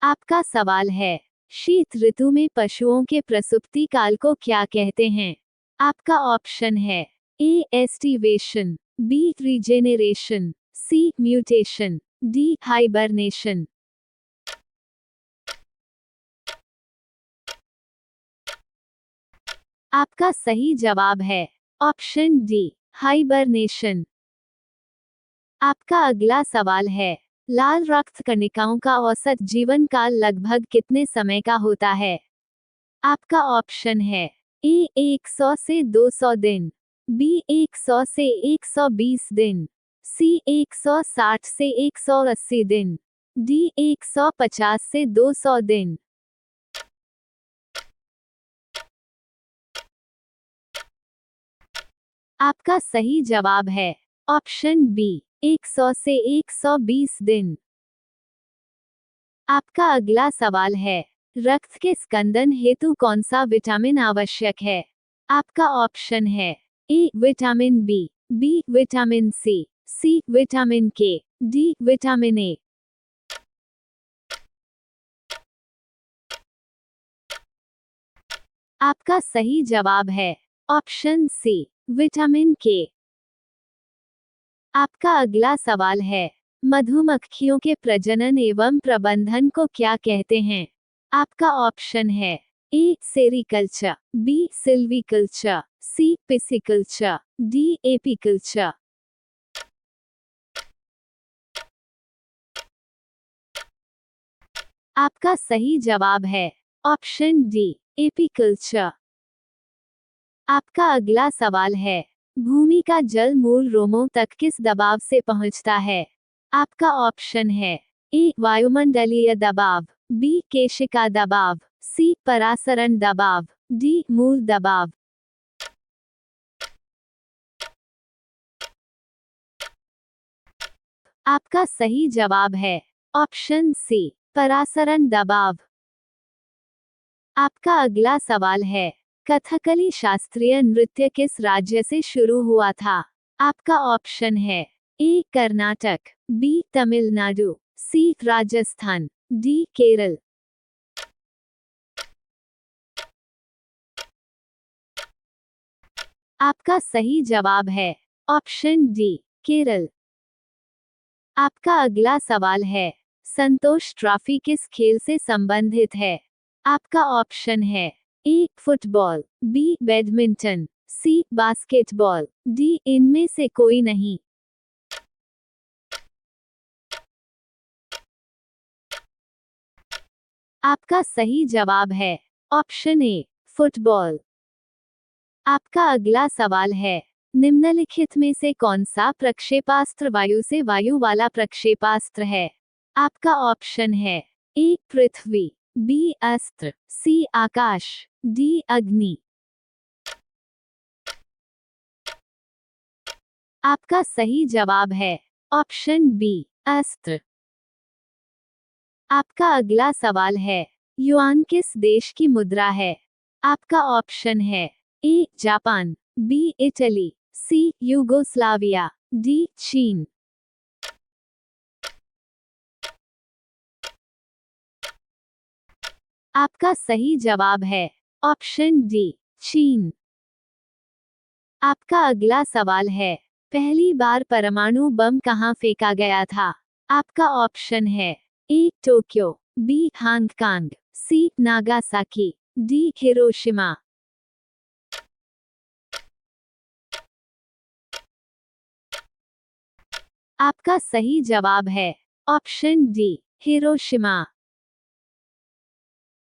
आपका सवाल है, शीत ऋतु में पशुओं के प्रसुप्ति काल को क्या कहते हैं? आपका ऑप्शन है ए एस्टिवेशन, बी रीजेनरेशन, सी म्यूटेशन, डी हाइबरनेशन। आपका सही जवाब है ऑप्शन डी हाइबरनेशन। आपका अगला सवाल है, लाल रक्त कणिकाओं का औसत जीवन काल लगभग कितने समय का होता है? आपका ऑप्शन है ए 100 से 200 दिन, बी 100 से 120 दिन, सी 160 से 180 दिन, डी 150 से 200 दिन। आपका सही जवाब है ऑप्शन बी 100 से 120 दिन। आपका अगला सवाल है, रक्त के स्कंदन हेतु कौन सा विटामिन आवश्यक है? आपका ऑप्शन है A vitamin B vitamin C vitamin K, D vitamin A. आपका सही जवाब है ऑप्शन सी विटामिन के। आपका अगला सवाल है, मधुमक्खियों के प्रजनन एवं प्रबंधन को क्या कहते हैं? आपका ऑप्शन है ए सेरिकल्चर, बी सिल्वीकल्चर, सी पिसिकल्चर, डी एपीकल्चर। आपका सही जवाब है ऑप्शन डी एपीकल्चर। आपका अगला सवाल है, भूमि का जल मूल रोमों तक किस दबाव से पहुंचता है? आपका ऑप्शन है ए वायुमंडलीय दबाव, बी केशिका दबाव, सी परासरण दबाव, डी मूल दबाव। आपका सही जवाब है ऑप्शन सी परासरण दबाव। आपका अगला सवाल है, कथकली शास्त्रीय नृत्य किस राज्य से शुरू हुआ था? आपका ऑप्शन है ए कर्नाटक, बी तमिलनाडु, सी राजस्थान, डी केरल। आपका सही जवाब है ऑप्शन डी केरल। आपका अगला सवाल है, संतोष ट्रॉफी किस खेल से संबंधित है? आपका ऑप्शन है ए फुटबॉल, बी बैडमिंटन, सी बास्केटबॉल, डी इनमें से कोई नहीं। आपका सही जवाब है ऑप्शन ए फुटबॉल। आपका अगला सवाल है, निम्नलिखित में से कौन सा प्रक्षेपास्त्र वायु से वायु वाला प्रक्षेपास्त्र है? आपका ऑप्शन है ए पृथ्वी, बी अस्त्र, सी आकाश, डी अग्नि। आपका सही जवाब है ऑप्शन बी अस्त्र। आपका अगला सवाल है, युआन किस देश की मुद्रा है? आपका ऑप्शन है A Japan, B Italy, C Yugoslavia, D चीन। आपका सही जवाब है ऑप्शन डी चीन। आपका अगला सवाल है, पहली बार परमाणु बम कहाँ फेंका गया था? आपका ऑप्शन है ए टोक्यो, बी हांगकांग, सी नागासाकी, डी हिरोशिमा। आपका सही जवाब है ऑप्शन डी हिरोशिमा।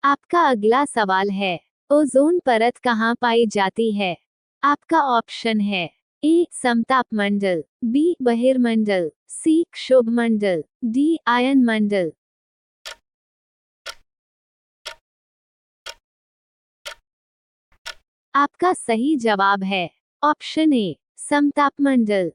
आपका अगला सवाल है, ओजोन परत कहाँ पाई जाती है? आपका ऑप्शन है ए समतापमंडल, बी बहिर्मंडल, सी क्षोभमंडल, डी आयन मंडल। आपका सही जवाब है ऑप्शन ए समतापमंडल।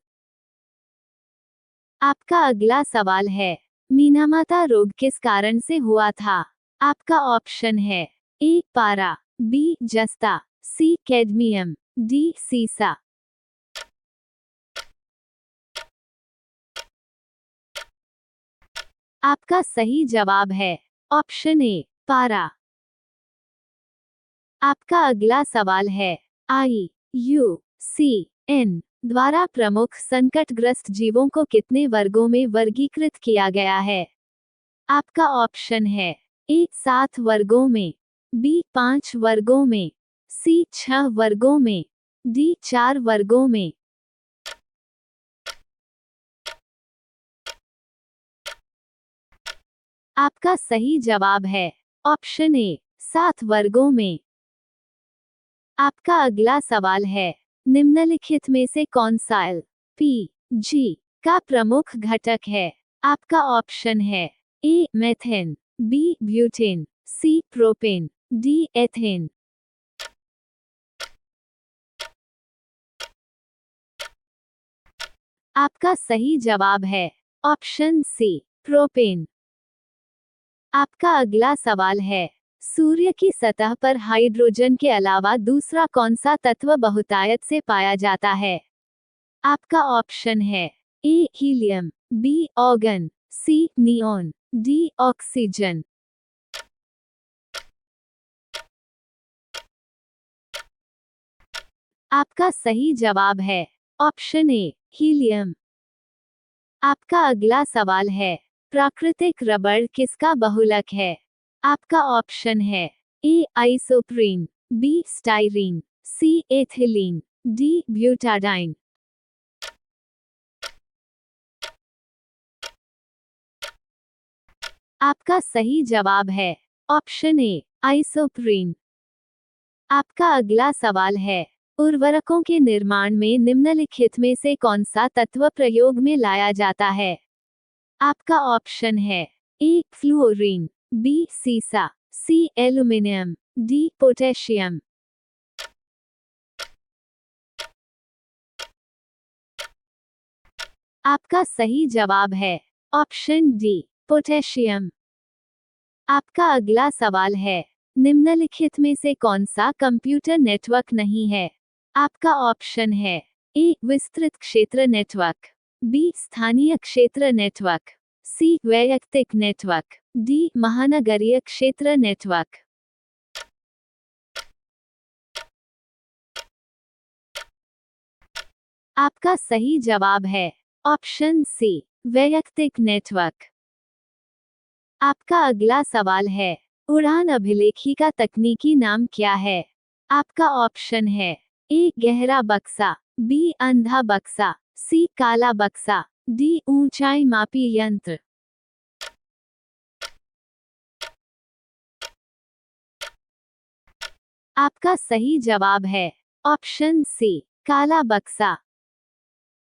आपका अगला सवाल है, मीनामाता रोग किस कारण से हुआ था? आपका ऑप्शन है ए पारा, बी जस्ता, सी कैडमियम, डी सीसा। आपका सही जवाब है ऑप्शन ए पारा। आपका अगला सवाल है, IUCN द्वारा प्रमुख संकटग्रस्त जीवों को कितने वर्गों में वर्गीकृत किया गया है? आपका ऑप्शन है, ए 7 वर्गों में, बी 5 वर्गों में, सी 6 वर्गों में, डी 4 वर्गों में। आपका सही जवाब है ऑप्शन ए 7 वर्गों में। आपका अगला सवाल है, निम्नलिखित में से कौन सा LPG का प्रमुख घटक है? आपका ऑप्शन है, ए मेथेन, बी ब्यूटेन, सी प्रोपेन, डी एथेन। आपका सही जवाब है ऑप्शन सी प्रोपेन। आपका अगला सवाल है, सूर्य की सतह पर हाइड्रोजन के अलावा दूसरा कौन सा तत्व बहुतायत से पाया जाता है? आपका ऑप्शन है, ए हीलियम, बी ऑर्गन, सी नियोन, डी ऑक्सीजन। आपका सही जवाब है ऑप्शन ए हीलियम। आपका अगला सवाल है, प्राकृतिक रबड़ किसका बहुलक है? आपका ऑप्शन है, ए आइसोप्रीन, बी स्टाइरीन, सी एथिलीन, डी ब्यूटाडाइन। आपका सही जवाब है ऑप्शन ए आइसोप्रीन। आपका अगला सवाल है, उर्वरकों के निर्माण में निम्नलिखित में से कौन सा तत्व प्रयोग में लाया जाता है? आपका ऑप्शन है, ए फ्लूओरीन, बी सीसा, सी एल्यूमिनियम, डी पोटेशियम। आपका सही जवाब है ऑप्शन डी पोटेशियम। आपका अगला सवाल है, निम्नलिखित में से कौन सा कंप्यूटर नेटवर्क नहीं है? आपका ऑप्शन है, ए विस्तृत क्षेत्र नेटवर्क, बी स्थानीय क्षेत्र नेटवर्क, सी वैयक्तिक नेटवर्क, डी महानगरीय क्षेत्र नेटवर्क। आपका सही जवाब है ऑप्शन सी वैयक्तिक नेटवर्क। आपका अगला सवाल है, उड़ान अभिलेखी का तकनीकी नाम क्या है? आपका ऑप्शन है, ए गहरा बक्सा, बी अंधा बक्सा, सी काला बक्सा, डी ऊंचाई मापी यंत्र। आपका सही जवाब है ऑप्शन सी काला बक्सा।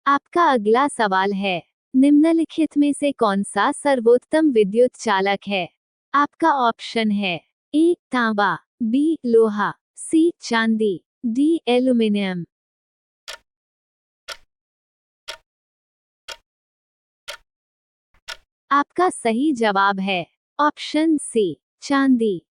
आपका अगला सवाल है, निम्नलिखित में से कौन सा सर्वोत्तम विद्युत चालक है? आपका ऑप्शन है, ए तांबा, बी लोहा, सी चांदी, डी एल्यूमिनियम। आपका सही जवाब है ऑप्शन सी चांदी।